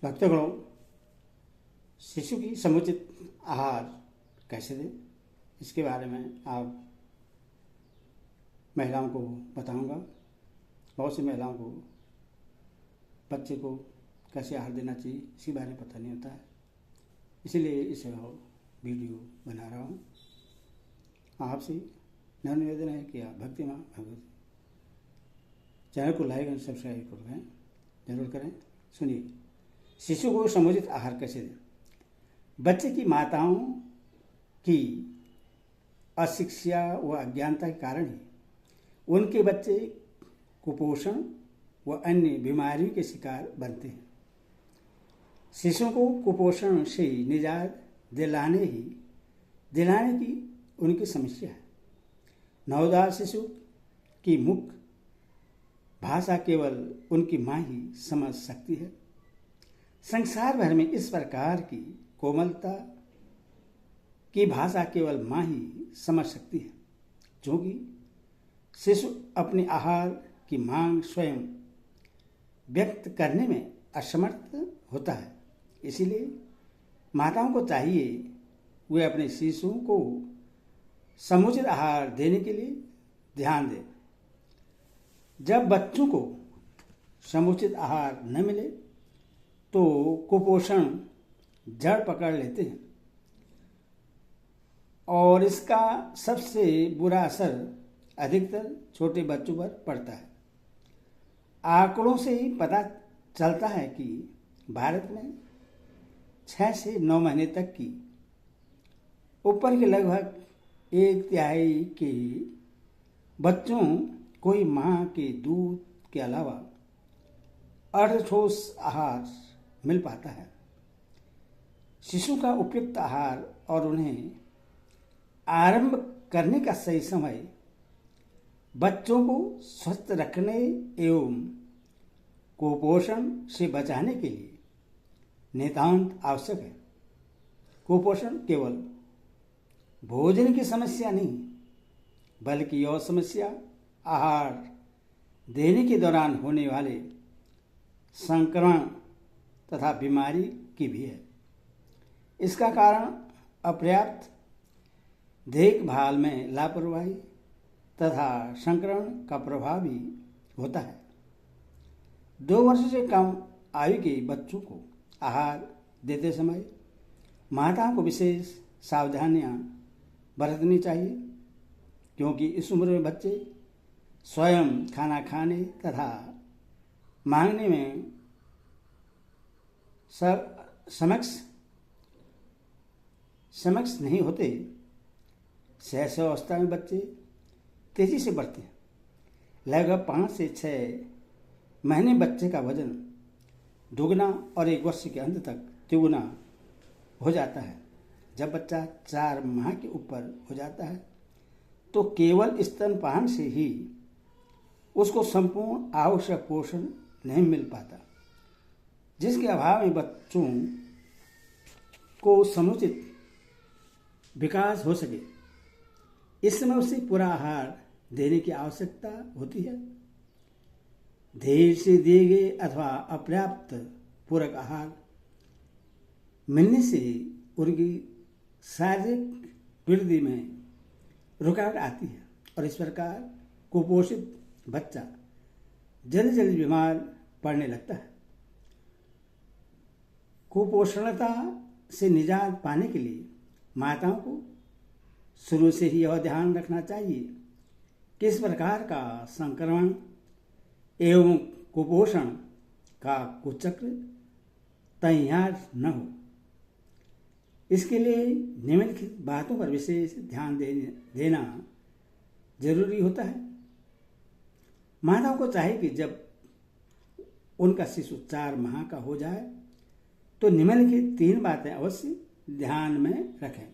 भक्तगणों, शिशु की समुचित आहार कैसे दें, इसके बारे में आप महिलाओं को बताऊंगा। बहुत सी महिलाओं को बच्चे को कैसे आहार देना चाहिए इसके बारे में पता नहीं होता है, इसीलिए इसे वीडियो बना रहा हूँ। आपसे निवेदन है कि आप भक्ति माँ भगवती चैनल को लाइक एंड सब्सक्राइब करें, जरूर करें। सुनिए, शिशु को समुचित आहार कैसे दें। बच्चे की माताओं की अशिक्षा व अज्ञानता के कारण ही उनके बच्चे कुपोषण व अन्य बीमारियों के शिकार बनते हैं। शिशुओं को कुपोषण से निजात दिलाने की उनकी समस्या है। नवजात शिशु की मुख्य भाषा केवल उनकी माँ ही समझ सकती है। संसार भर में इस प्रकार की कोमलता की भाषा केवल माँ ही समझ सकती है, क्योंकि शिशु अपने आहार की मांग स्वयं व्यक्त करने में असमर्थ होता है। इसीलिए माताओं को चाहिए वे अपने शिशुओं को समुचित आहार देने के लिए ध्यान दें। जब बच्चों को समुचित आहार न मिले तो कुपोषण जड़ पकड़ लेते हैं और इसका सबसे बुरा असर अधिकतर छोटे बच्चों पर पड़ता है। आंकड़ों से ही पता चलता है कि भारत में 6 से 9 महीने तक की ऊपर के लगभग 1/3 के बच्चों को ही मां के दूध के अलावा अर्धठोस आहार मिल पाता है। शिशु का उपयुक्त आहार और उन्हें आरंभ करने का सही समय बच्चों को स्वस्थ रखने एवं कुपोषण से बचाने के लिए नितांत आवश्यक है। कुपोषण केवल भोजन की समस्या नहीं, बल्कि यह समस्या आहार देने के दौरान होने वाले संक्रमण तथा बीमारी की भी है। इसका कारण अपर्याप्त देखभाल में लापरवाही तथा संक्रमण का प्रभाव भी होता है। 2 वर्ष से कम आयु के बच्चों को आहार देते समय माताओं को विशेष सावधानियां बरतनी चाहिए, क्योंकि इस उम्र में बच्चे स्वयं खाना खाने तथा मांगने में समक्ष नहीं होते। शैशवावस्था में बच्चे तेजी से बढ़ते हैं। लगभग 5 से 6 महीने बच्चे का वजन दुगना और 1 वर्ष के अंत तक तिगुना हो जाता है। जब बच्चा 4 माह के ऊपर हो जाता है तो केवल स्तनपान से ही उसको संपूर्ण आवश्यक पोषण नहीं मिल पाता, जिसके अभाव में बच्चों को समुचित विकास हो सके। इस समय उसे पूरा आहार देने की आवश्यकता होती है। देर से दिए गए अथवा अपर्याप्त पूरक आहार मिलने से उनकी शारीरिक वृद्धि में रुकावट आती है और इस प्रकार कुपोषित बच्चा जल्दी जल्दी बीमार पड़ने लगता है। कुपोषणता से निजात पाने के लिए माताओं को शुरू से ही यह ध्यान रखना चाहिए कि इस प्रकार का संक्रमण एवं कुपोषण का कुचक्र तैयार न हो। इसके लिए निम्नलिखित बातों पर विशेष ध्यान देना जरूरी होता है। माताओं को चाहिए कि जब उनका शिशु 4 माह का हो जाए तो निम्नलिखित 3 बातें अवश्य ध्यान में रखें।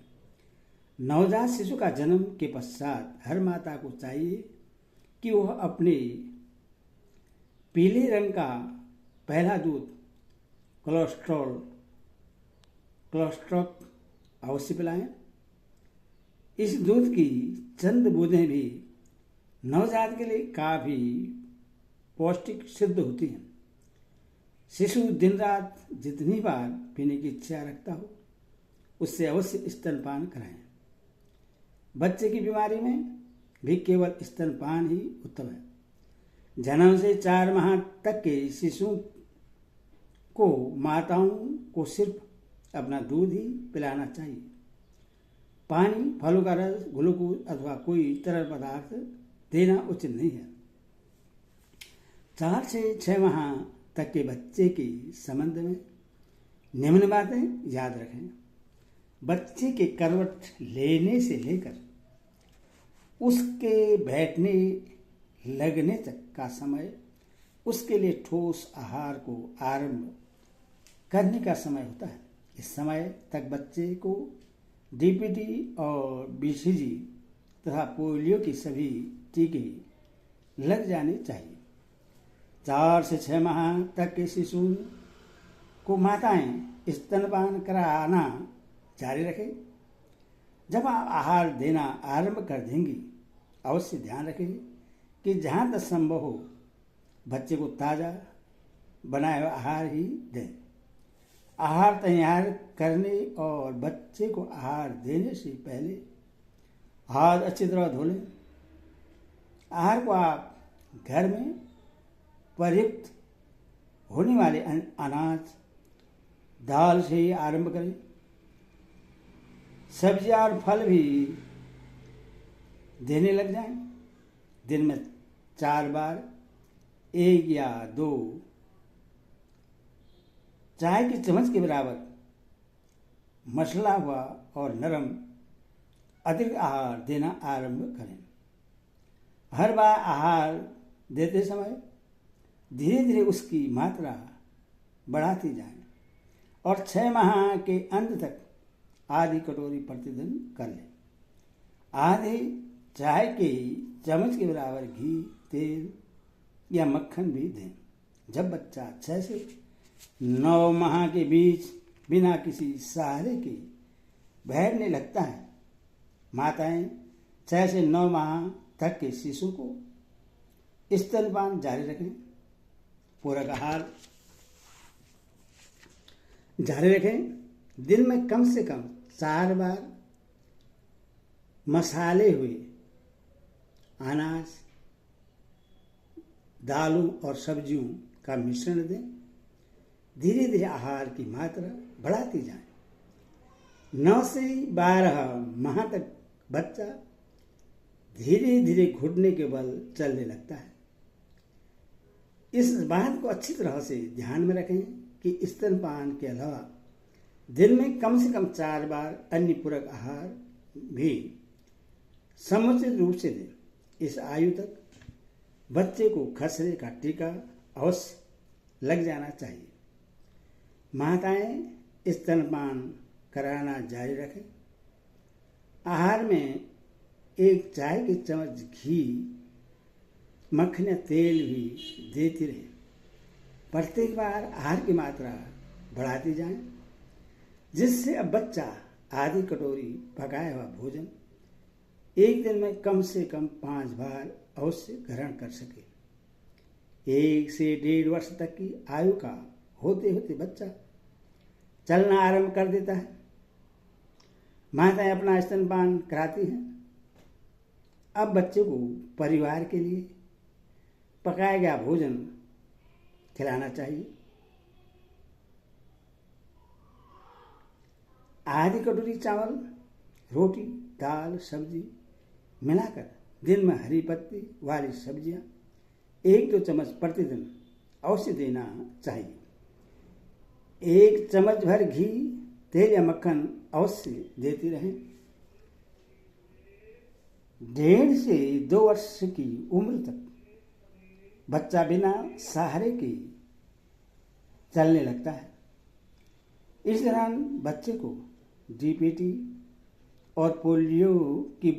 नवजात शिशु का जन्म के पश्चात हर माता को चाहिए कि वह अपने पीले रंग का पहला दूध कोलोस्ट्रॉल अवश्य पिलाएं। इस दूध की चंद बूंदें भी नवजात के लिए काफी पौष्टिक सिद्ध होती हैं। शिशु दिन रात जितनी बार पीने की इच्छा रखता हो उससे अवश्य स्तनपान कराएं। बच्चे की बीमारी में भी केवल स्तनपान ही उत्तम है। जन्म से 4 माह तक के शिशु को माताओं को सिर्फ अपना दूध ही पिलाना चाहिए। पानी, फलों का रस, ग्लूकोज अथवा कोई तरल पदार्थ देना उचित नहीं है। 4 से 6 माह तक के बच्चे के संबंध में निम्न बातें याद रखें। बच्चे के करवट लेने से लेकर उसके बैठने लगने तक का समय उसके लिए ठोस आहार को आरंभ करने का समय होता है। इस समय तक बच्चे को डीपीटी और बीसीजी तथा पोलियो की सभी टीके लग जाने चाहिए। 4 से 6 माह तक के शिशु को माताएं स्तनपान कराना जारी रखें। जब आप आहार देना आरंभ कर देंगी अवश्य ध्यान रखें कि जहाँ तक संभव हो बच्चे को ताज़ा बनाया हुआ आहार ही दें। आहार तैयार करने और बच्चे को आहार देने से पहले हाथ अच्छी तरह धो लें। आहार को आप घर में प्रयुक्त होने वाले अनाज, दाल से ही आरंभ करें। सब्जियां और फल भी देने लग जाएं। दिन में 4 बार 1 या 2 चाय की चम्मच के बराबर मसला हुआ और नरम अतिरिक्त आहार देना आरंभ करें। हर बार आहार देते समय धीरे धीरे उसकी मात्रा बढ़ाती जाए और 6 माह के अंत तक आधी कटोरी प्रतिदिन कर लें। आधे चाय के चम्मच के बराबर घी, तेल या मक्खन भी दें। जब बच्चा 6 से 9 माह के बीच बिना किसी सहारे के बैठने लगता है, माताएं 6 से 9 माह तक के शिशु को स्तनपान जारी रखें। पूरक आहार जारी रखें। दिन में कम से कम 4 बार मसाले हुए अनाज, दालों और सब्जियों का मिश्रण दें। धीरे धीरे आहार की मात्रा बढ़ाती जाए। 9 से 12 माह तक बच्चा धीरे धीरे घुटने के बल चलने लगता है। इस बात को अच्छी तरह से ध्यान में रखें कि स्तनपान के अलावा दिन में कम से कम 4 बार अन्य पूरक आहार भी समुचित रूप से दें। इस आयु तक बच्चे को खसरे का टीका अवश्य लग जाना चाहिए। माताएं स्तनपान कराना जारी रखें। आहार में 1 चाय की चम्मच घी, मक्खन या तेल भी देती रहे। प्रत्येक बार आहार की मात्रा बढ़ाती जाए जिससे अब बच्चा आधी कटोरी पकाया हुआ भोजन एक दिन में कम से कम 5 बार अवश्य ग्रहण कर सके। 1 से 1.5 वर्ष तक की आयु का होते होते बच्चा चलना आरंभ कर देता है। माताएं अपना स्तनपान कराती हैं। अब बच्चे को परिवार के लिए पकाया गया भोजन खिलाना चाहिए। आधी कटोरी चावल, रोटी, दाल, सब्जी मिलाकर दिन में हरी पत्ती वाली सब्जियां 1-2 चम्मच प्रतिदिन अवश्य देना चाहिए। 1 चम्मच भर घी, तेल या मक्खन अवश्य देती रहें। 1.5 से 2 वर्ष की उम्र तक बच्चा बिना सहारे के चलने लगता है। इस दौरान बच्चे को डीपीटी और पोलियो की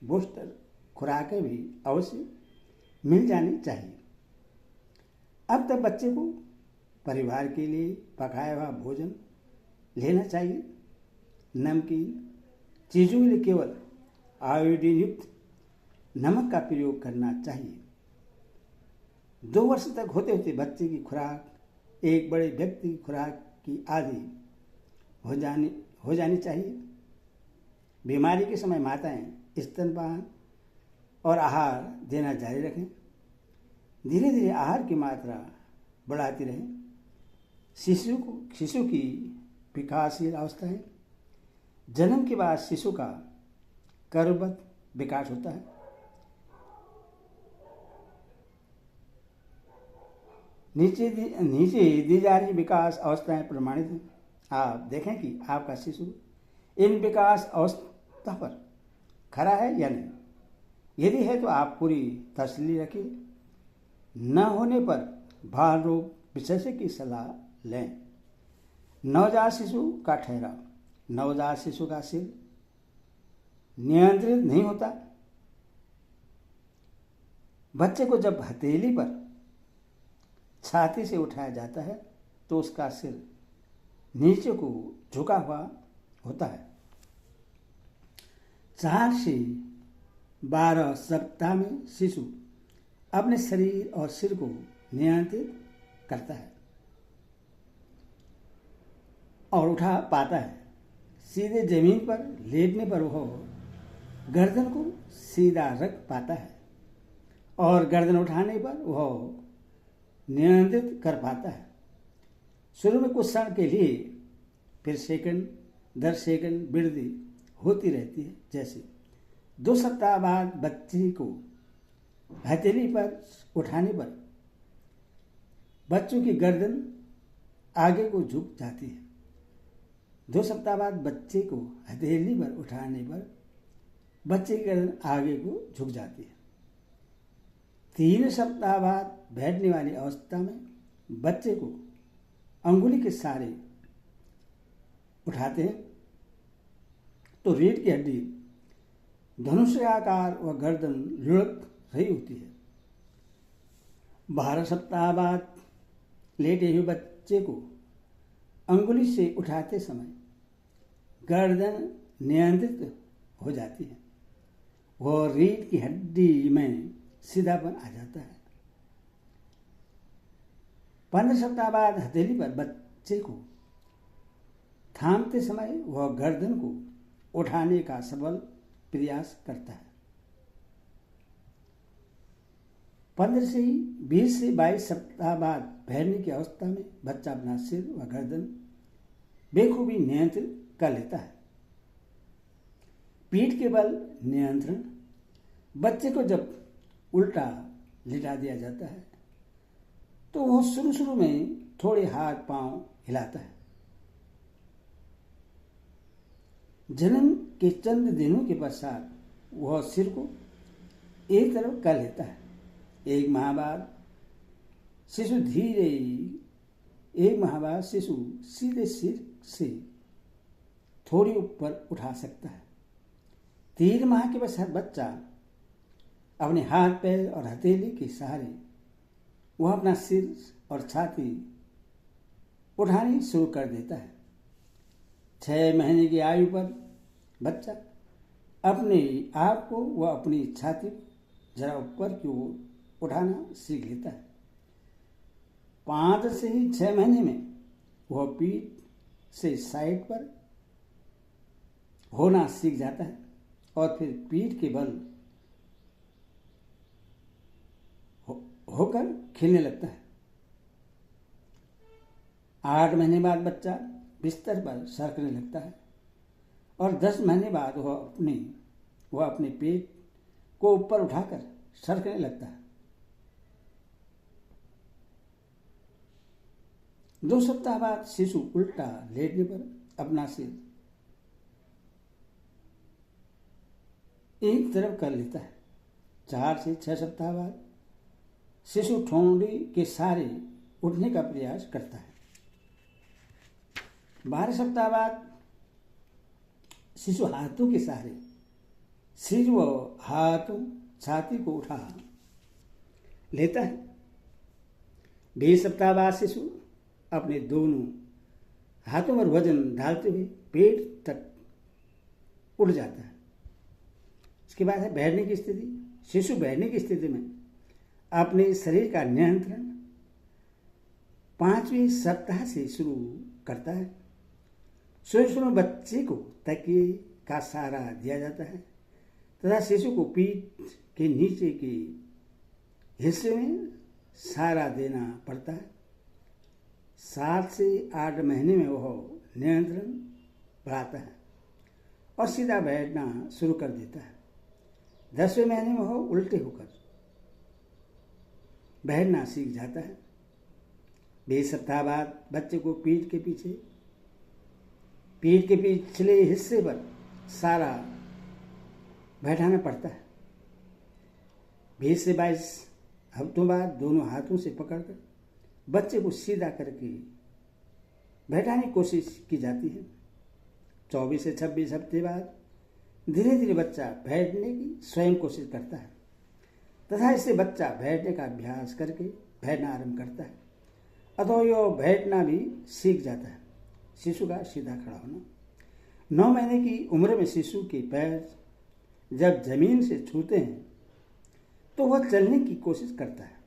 बूस्टर खुराकें भी अवश्य मिल जानी चाहिए। अब तक बच्चे को परिवार के लिए पकाया हुआ भोजन लेना चाहिए। नमकीन चीज़ों के लिए केवल आयोडीन युक्त नमक का प्रयोग करना चाहिए। 2 वर्ष तक होते होते बच्चे की खुराक एक बड़े व्यक्ति खुराक की आदि हो जानी चाहिए। बीमारी के समय माताएं स्तनपान और आहार देना जारी रखें। धीरे धीरे आहार की मात्रा बढ़ाती रहें। शिशु की विकासशील अवस्थाएं। जन्म के बाद शिशु का कर्मवत विकास होता है। नीचे दी जा रही विकास अवस्थाएं प्रमाणित हैं। आप देखें कि आपका शिशु इन विकास अवस्था पर खरा है या नहीं। यदि है तो आप पूरी तसल्ली रखिए। न होने पर बाल रोग विशेषज्ञ की सलाह लें। नवजात शिशु का ठहराव। नवजात शिशु का सिर नियंत्रित नहीं होता। बच्चे को जब हथेली पर छाती से उठाया जाता है तो उसका सिर नीचे को झुका हुआ होता है। 4 से 12 सप्ताह में शिशु अपने शरीर और सिर को नियंत्रित करता है और उठा पाता है। सीधे जमीन पर लेटने पर वह गर्दन को सीधा रख पाता है और गर्दन उठाने पर वह नियंत्रित कर पाता है। शुरू में कुछ क्षण के लिए, फिर सेकंड दर सेकंड वृद्धि होती रहती है। जैसे 2 सप्ताह बाद बच्चे को हथेली पर उठाने पर बच्चों की गर्दन आगे को झुक जाती है। 2 सप्ताह बाद बच्चे को हथेली पर उठाने पर बच्चे की गर्दन आगे को झुक जाती है। 3 सप्ताह बाद बैठने वाली अवस्था में बच्चे को अंगुली के सहारे उठाते हैं तो रीढ़ की हड्डी धनुष्याकार व गर्दन लुढ़क रही होती है। 12 सप्ताह बाद लेटे हुए बच्चे को अंगुली से उठाते समय गर्दन नियंत्रित हो जाती है। वह रीढ़ की हड्डी में सीधापन आ जाता है। 15 सप्ताह बाद हथेली पर बच्चे को थामते समय वह गर्दन को उठाने का सबल प्रयास करता है। 15 से 20 से 22 सप्ताह बाद बैठने की अवस्था में बच्चा अपना सिर व गर्दन बेखूबी नियंत्रित कर लेता है। पीठ के बल नियंत्रण। बच्चे को जब उल्टा लिटा दिया जाता है तो वह शुरू में थोड़े हाथ पांव हिलाता है। जन्म के चंद दिनों के पश्चात वह सिर को एक तरफ कर लेता है। 1 माह बाद शिशु सीधे सिर से थोड़ी ऊपर उठा सकता है। 3 माह के पश्चात बच्चा अपने हाथ पैर और हथेली के सहारे वह अपना सिर और छाती उठानी शुरू कर देता है। 6 महीने की आयु पर बच्चा अपने आप को वह अपनी छाती जरा ऊपर की ओर उठाना सीख लेता है। 5 से ही 6 महीने में वह पीठ से साइड पर होना सीख जाता है और फिर पीठ के बल होकर खेलने लगता है। 8 महीने बाद बच्चा बिस्तर पर सरकने लगता है और 10 महीने बाद वह अपने पेट को ऊपर उठाकर सरकने लगता है। 2 सप्ताह बाद शिशु उल्टा लेटने पर अपना सिर एक तरफ कर लेता है। 4 से 6 सप्ताह बाद शिशु ठोंडी के सहारे उठने का प्रयास करता है। 12 सप्ताह बाद शिशु हाथों के सहारे सिर व हाथों छाती को उठा लेता है। 20 सप्ताह बाद शिशु अपने दोनों हाथों पर वजन डालते हुए पेट तक उठ जाता है। इसके बाद है बैठने की स्थिति। शिशु बैठने की स्थिति में अपने शरीर का नियंत्रण 5वें सप्ताह से शुरू करता है। शुरू में बच्चे को तकिए का सहारा दिया जाता है तथा शिशु को पीठ के नीचे के हिस्से में सहारा देना पड़ता है। 7 से 8 महीने में वह नियंत्रण बढ़ाता है और सीधा बैठना शुरू कर देता है। 10वें महीने में वह उल्टे होकर बैठना सीख जाता है। 20 सप्ताह बाद बच्चे को पीठ के पिछले हिस्से पर सहारा बैठाना पड़ता है। 20 से 22 हफ्तों बाद दोनों हाथों से पकड़कर बच्चे को सीधा करके बैठाने की कोशिश की जाती है। 24 से 26 हफ्ते बाद धीरे धीरे बच्चा बैठने की स्वयं कोशिश करता है तथा इससे बच्चा बैठने का अभ्यास करके बैठना आरंभ करता है अथवा यह बैठना भी सीख जाता है। शिशु का सीधा खड़ा होना। 9 महीने की उम्र में शिशु के पैर जब जमीन से छूते हैं तो वह चलने की कोशिश करता है।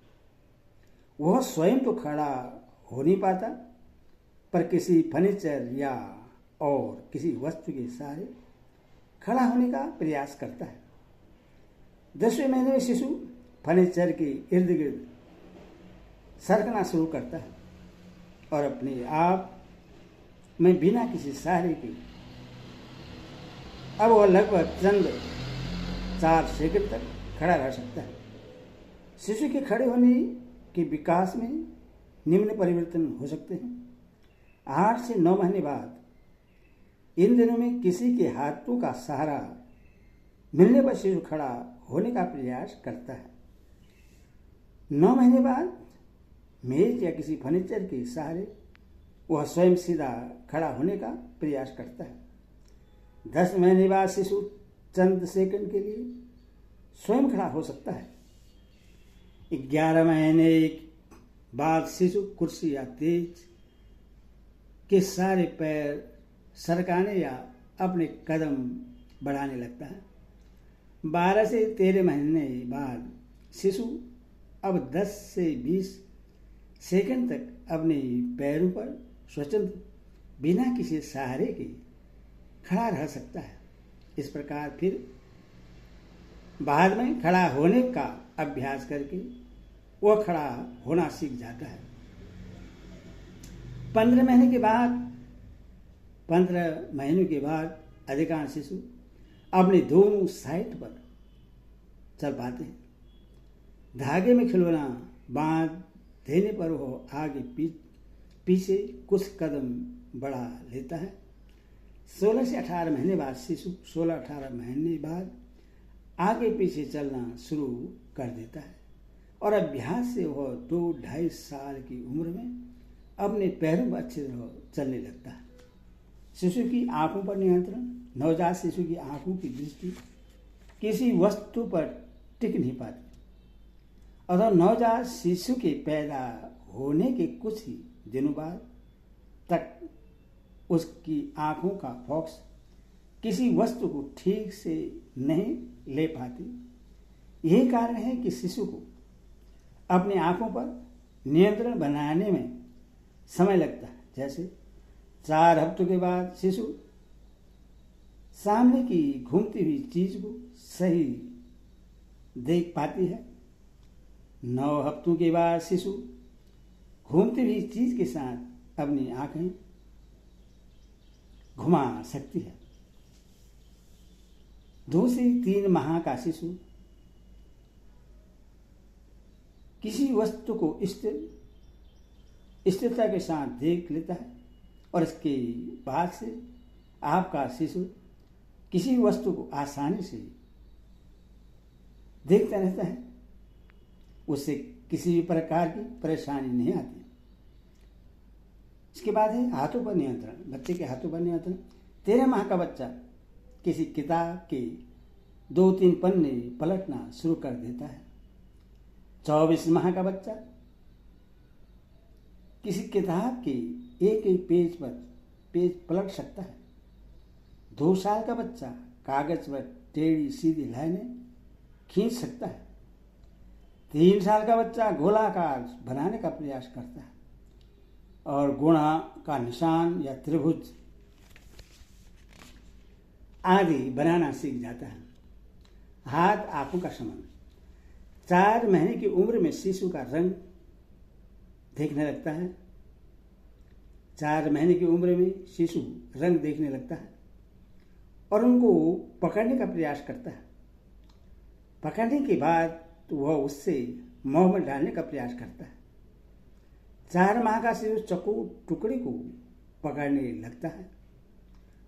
वह स्वयं तो खड़ा हो नहीं पाता पर किसी फर्नीचर या और किसी वस्तु के सहारे खड़ा होने का प्रयास करता है। 10वें महीने में शिशु फर्नीचर के इर्द गिर्द सरकना शुरू करता है और अपने आप में बिना किसी सहारे के अब वह लगभग चंद 4 सेकंड तक खड़ा रह सकता है। शिशु के खड़े होने के विकास में निम्न परिवर्तन हो सकते हैं। 8 से 9 महीने बाद इन दिनों में किसी के हाथों का सहारा मिलने पर शिशु खड़ा होने का प्रयास करता है। 9 महीने बाद मेज या किसी फर्नीचर के सहारे वह स्वयं सीधा खड़ा होने का प्रयास करता है। 10 महीने बाद शिशु चंद सेकंड के लिए स्वयं खड़ा हो सकता है। 11 महीने बाद शिशु कुर्सी या तेज के सारे पैर सरकाने या अपने कदम बढ़ाने लगता है। 12 से 13 महीने बाद शिशु अब 10 से 20 सेकंड तक अपने पैरों पर स्वतंत्र बिना किसी सहारे के खड़ा रह सकता है। इस प्रकार फिर बाद में खड़ा होने का अभ्यास करके वह खड़ा होना सीख जाता है। 15 महीनों के बाद अधिकांश शिशु अपने दोनों साइड पर चल पाते हैं। धागे में खिलौना बांध देने पर वह आगे पीछे कुछ कदम बढ़ा लेता है। 16 से 18 महीने बाद शिशु 16-18 महीने बाद आगे पीछे चलना शुरू कर देता है और अभ्यास से वह 2-2.5 साल की उम्र में अपने पैरों पर अच्छी तरह चलने लगता है। शिशु की आंखों पर नियंत्रण। नवजात शिशु की आंखों की दृष्टि किसी वस्तु पर टिक नहीं पाती अतः नवजात शिशु के पैदा होने के कुछ ही दिनों बाद तक उसकी आंखों का फोकस किसी वस्तु को ठीक से नहीं ले पाती। यही कारण है कि शिशु को अपनी आंखों पर नियंत्रण बनाने में समय लगता है। जैसे 4 हफ्तों के बाद शिशु सामने की घूमती हुई चीज को सही देख पाती है। 9 हफ्तों के बाद शिशु घूमती हुई चीज के साथ अपनी आंखें घुमा सकती है। 2 से 3 माह का शिशु किसी वस्तु को स्थिरता के साथ देख लेता है और इसके बाद से आपका शिशु किसी वस्तु को आसानी से देखता रहता है। उससे किसी भी प्रकार की परेशानी नहीं आती। इसके बाद है हाथों पर नियंत्रण। बच्चे के हाथों पर नियंत्रण। 13 माह का बच्चा किसी किताब के 2-3 पन्ने पलटना शुरू कर देता है। 24 माह का बच्चा किसी किताब के एक पेज पलट सकता है। 2 साल का बच्चा कागज पर टेढ़ी सीधी लाइनें खींच सकता है। 3 साल का बच्चा गोलाकार बनाने का प्रयास करता है। और गुणा का निशान या त्रिभुज आदि बनाना सीख जाता है। हाथ आंखों का संबंध। 4 महीने की उम्र में शिशु का रंग देखने लगता है। 4 महीने की उम्र में शिशु रंग देखने लगता है और उनको पकड़ने का प्रयास करता है। पकड़ने के बाद तो वह उससे मुंह में डालने का प्रयास करता है। 4 माह का शिशु चक्कू टुकड़े को पकड़ने लगता है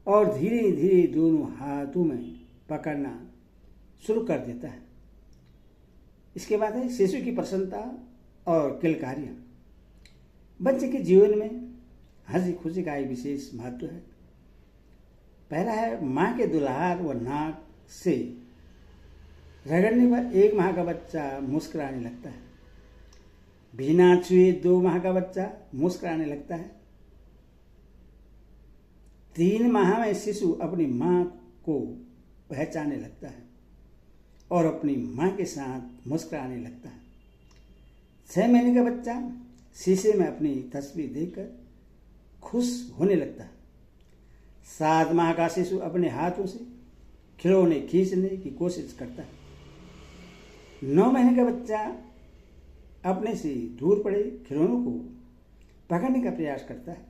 और धीरे धीरे दोनों हाथों में पकड़ना शुरू कर देता है। इसके बाद है शिशु की प्रसन्नता और किलकारियां। बच्चे के जीवन में हंसी खुशी का एक विशेष महत्व है। पहला है माँ के दुलार व नाक से रगड़ने पर 1 माह का बच्चा मुस्कुराने लगता है। बिना छुए 2 माह का बच्चा मुस्कुराने लगता है। 3 माह में शिशु अपनी माँ को पहचानने लगता है और अपनी माँ के साथ मुस्कुराने लगता है। 6 महीने का बच्चा शीशे में अपनी तस्वीर देखकर खुश होने लगता है। 7 माह का शिशु अपने हाथों से खिलौने खींचने की कोशिश करता है। 9 महीने का बच्चा अपने से दूर पड़े खिलौनों को पकड़ने का प्रयास करता है।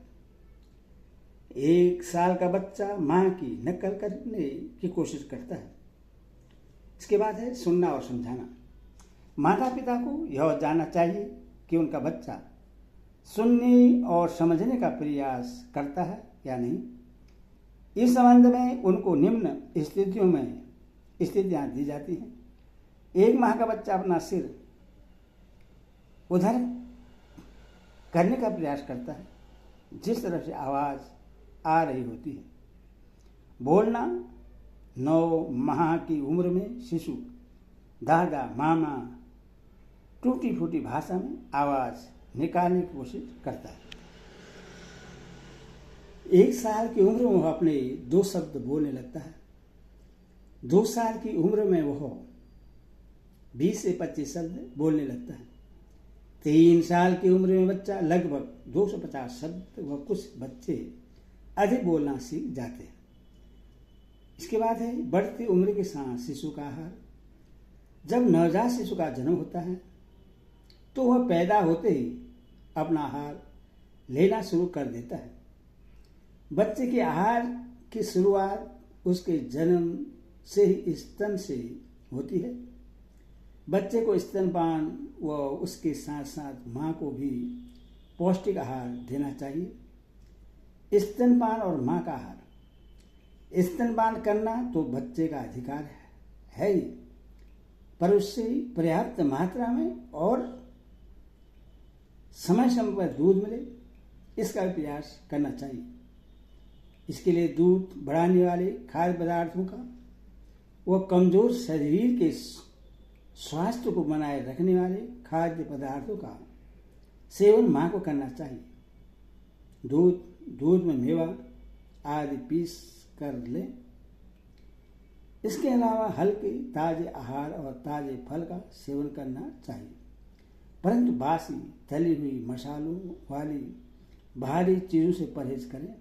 1 साल का बच्चा माँ की नकल करने की कोशिश करता है। इसके बाद है सुनना और समझाना। माता पिता को यह जानना चाहिए कि उनका बच्चा सुनने और समझने का प्रयास करता है या नहीं। इस संबंध में उनको निम्न स्थितियां दी जाती हैं। 1 माह का बच्चा अपना सिर उधर करने का प्रयास करता है जिस तरफ से आवाज आ रही होती है। बोलना। 9 माह की उम्र में शिशु दादा मामा टूटी फूटी भाषा में आवाज निकालने की कोशिश करता है। 1 साल की उम्र में वह अपने 2 शब्द बोलने लगता है। 2 साल की उम्र में वह 20 से 25 शब्द बोलने लगता है। 3 साल की उम्र में बच्चा लगभग 250 शब्द व कुछ बच्चे अधिक बोलना सीख जाते हैं। इसके बाद है बढ़ती उम्र के साथ शिशु का आहार। जब नवजात शिशु का जन्म होता है तो वह पैदा होते ही अपना आहार लेना शुरू कर देता है। बच्चे के आहार की शुरुआत उसके जन्म से ही स्तन से होती है। बच्चे को स्तनपान व उसके साथ साथ माँ को भी पौष्टिक आहार देना चाहिए। स्तनपान और माँ का आहार। स्तनपान करना तो बच्चे का अधिकार है ही, पर उससे पर्याप्त मात्रा में और समय समय पर दूध मिले इसका भी प्रयास करना चाहिए। इसके लिए दूध बढ़ाने वाले खाद्य पदार्थों का व कमजोर शरीर के स्वास्थ्य को बनाए रखने वाले खाद्य पदार्थों का सेवन माँ को करना चाहिए। दूध में मेवा आदि पीस कर ले। इसके अलावा हल्के ताजे आहार और ताजे फल का सेवन करना चाहिए, परंतु बासी तली हुई मसालों वाली भारी चीजों से परहेज करें।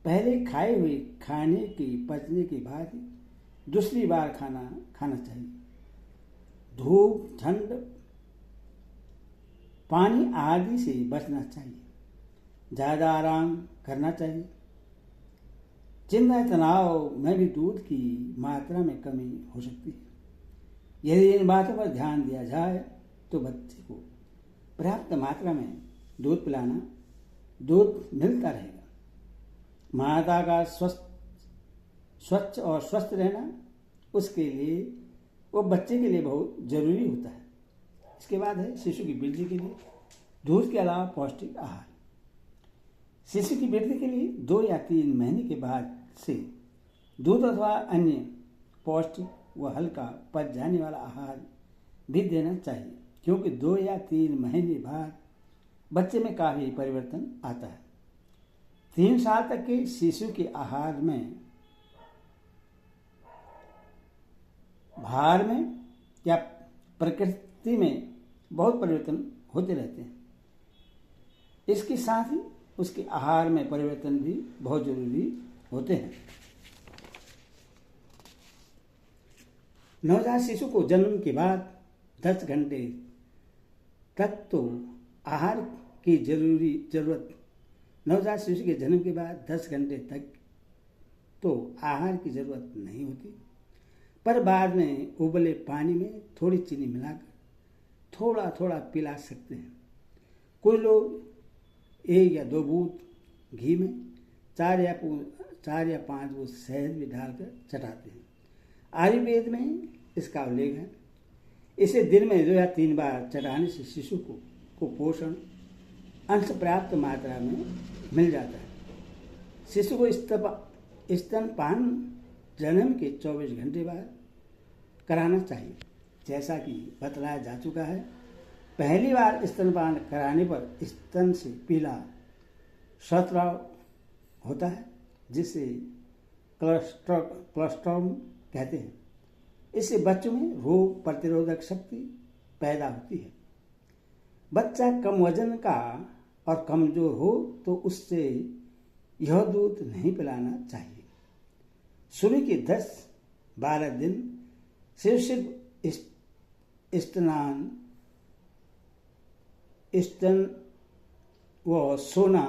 पहले खाए हुए खाने की पचने के बाद दूसरी बार खाना चाहिए। धूप, ठंड, पानी आदि से बचना चाहिए। ज्यादा आराम करना चाहिए। चिंता तनाव में भी दूध की मात्रा में कमी हो सकती है। यदि इन बातों पर ध्यान दिया जाए तो बच्चे को पर्याप्त मात्रा में दूध पिलाना, दूध मिलता रहेगा। माता का स्वच्छ और स्वस्थ रहना उसके लिए वो बच्चे के लिए बहुत जरूरी होता है। इसके बाद है शिशु की वृद्धि के लिए दूध के अलावा पौष्टिक आहार। शिशु की वृद्धि के लिए 2 या 3 महीने के बाद से दूध अथवा अन्य पौष्टिक व हल्का पच जाने वाला आहार भी देना चाहिए, क्योंकि 2 या 3 महीने बाद बच्चे में काफी परिवर्तन आता है। 3 साल तक के शिशु के आहार में, भार में या प्रकृति में बहुत परिवर्तन होते रहते हैं। इसके साथ ही उसके आहार में परिवर्तन भी बहुत जरूरी होते हैं। नवजात शिशु को जन्म के बाद 10 घंटे तक तो आहार की जरूरत नवजात शिशु के जन्म के बाद 10 घंटे तक तो आहार की जरूरत नहीं होती, पर बाद में उबले पानी में थोड़ी चीनी मिलाकर थोड़ा थोड़ा पिला सकते हैं। कोई लोग 1 या 2 बूंद घी में 4 या 5 बूंद शहद भी डालकर चटाते हैं। आयुर्वेद में इसका उल्लेख है। इसे दिन में 2 या 3 बार चटाने से शिशु को पोषण अंश पर्याप्त मात्रा में मिल जाता है। शिशु को स्तनपान जन्म के 24 घंटे बाद कराना चाहिए। जैसा कि बतलाया जा चुका है, पहली बार स्तनपान कराने पर स्तन से पीला स्राव होता है, जिसे कोलेस्ट्रॉल कहते हैं। इससे बच्चों में रोग प्रतिरोधक शक्ति पैदा होती है। बच्चा कम वजन का और कमजोर हो तो उससे यह दूध नहीं पिलाना चाहिए। शुरू के 10-12 दिन सिर्फ स्तन व सोना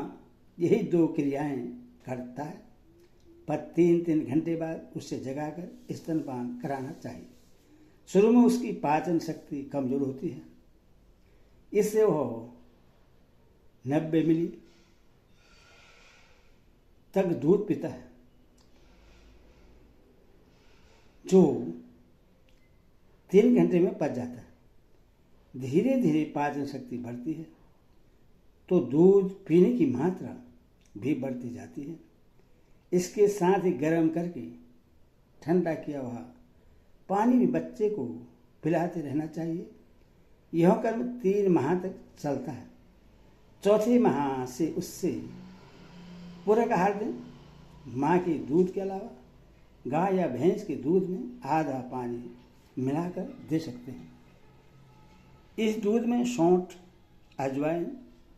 यही 2 क्रियाएं करता है, पर 3-3 घंटे बाद उससे जगाकर स्तनपान कराना चाहिए। शुरू में उसकी पाचन शक्ति कमजोर होती है, इससे वह 90 मिली तक दूध पीता है, जो 3 घंटे में पच जाता है। धीरे धीरे पाचन शक्ति बढ़ती है तो दूध पीने की मात्रा भी बढ़ती जाती है। इसके साथ ही गर्म करके ठंडा किया हुआ पानी भी बच्चे को पिलाते रहना चाहिए। यह कर्म 3 माह तक चलता है। चौथे माह से उससे पूरक आहार दें। माँ के दूध के अलावा गाय या भैंस के दूध में आधा पानी मिलाकर दे सकते हैं। इस दूध में सौंठ, अजवाइन,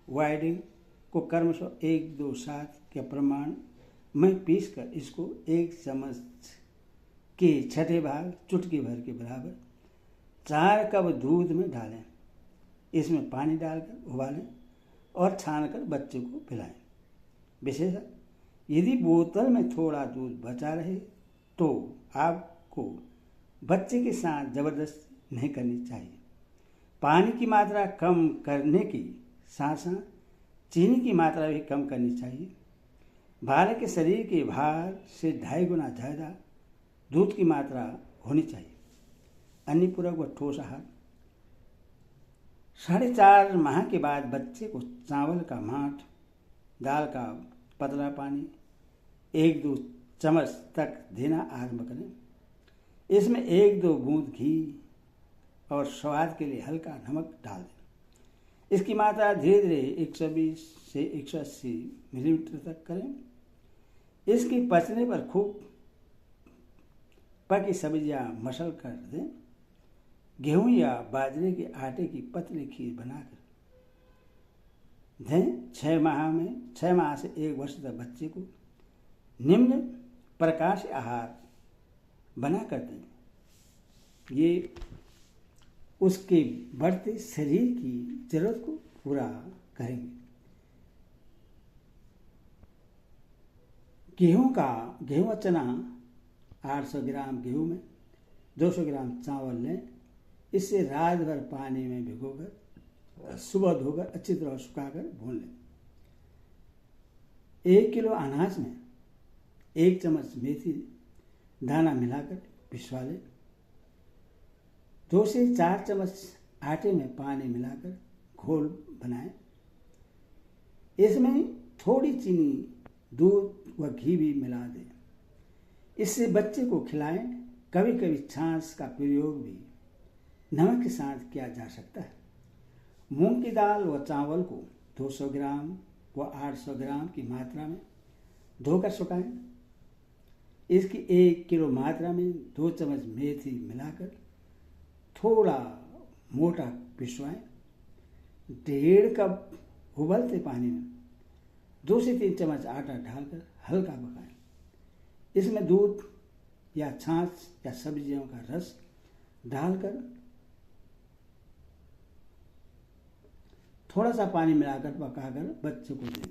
वाइडिंग को क्रमशः 1-2-7 के प्रमाण में पीसकर इसको 1 चम्मच के 6ठे भाग चुटकी भर के बराबर 4 कप दूध में डालें। इसमें पानी डालकर उबालें और छानकर बच्चे को पिलाएं। विशेषतः यदि बोतल में थोड़ा दूध बचा रहे तो आपको बच्चे के साथ जबरदस्ती नहीं करनी चाहिए। पानी की मात्रा कम करने के साथ साथ चीनी की मात्रा भी कम करनी चाहिए। बालक के शरीर के भार से 2.5 गुना ज़्यादा दूध की मात्रा होनी चाहिए। अन्य पूरक व ठोस आहार 4.5 माह के बाद बच्चे को चावल का माठ, दाल का पतला पानी 1-2 चम्मच तक देना आरंभ करें। इसमें 1-2 बूंद घी और स्वाद के लिए हल्का नमक डाल दें। इसकी मात्रा धीरे धीरे 120 से 180 मिलीलीटर तक करें। इसकी पचने पर खूब पकी सब्जियां मसल कर दें। गेहूं या बाजरे के आटे की पतली खीर बनाकर दें। 6 माह से 1 वर्ष तक बच्चे को निम्न प्रकार से आहार बना कर दें। ये उसके बढ़ते शरीर की जरूरत को पूरा करेंगे। गेहूं और चना 800 ग्राम गेहूं में 200 ग्राम चावल लें। इसे रात भर पानी में भिगोकर सुबह धोकर अच्छी तरह सुखाकर भून लें। 1 किलो अनाज में 1 चम्मच मेथी दाना मिलाकर पिसवा लें। 2 से 4 चम्मच आटे में पानी मिलाकर घोल बनाएं। इसमें थोड़ी चीनी, दूध व घी भी मिला दें। इससे बच्चे को खिलाएं। कभी कभी छाछ का प्रयोग भी नमक के साथ किया जा सकता है। मूंग की दाल व चावल को 200 ग्राम व 800 ग्राम की मात्रा में धोकर सुखाएं। इसकी 1 किलो मात्रा में 2 चम्मच मेथी मिलाकर थोड़ा मोटा पिसवाएं। 1.5 कप उबलते पानी में 2 से 3 चम्मच आटा डालकर हल्का पकाएं। इसमें दूध या छाछ या सब्जियों का रस डालकर थोड़ा सा पानी मिलाकर पकाकर बच्चों को दें।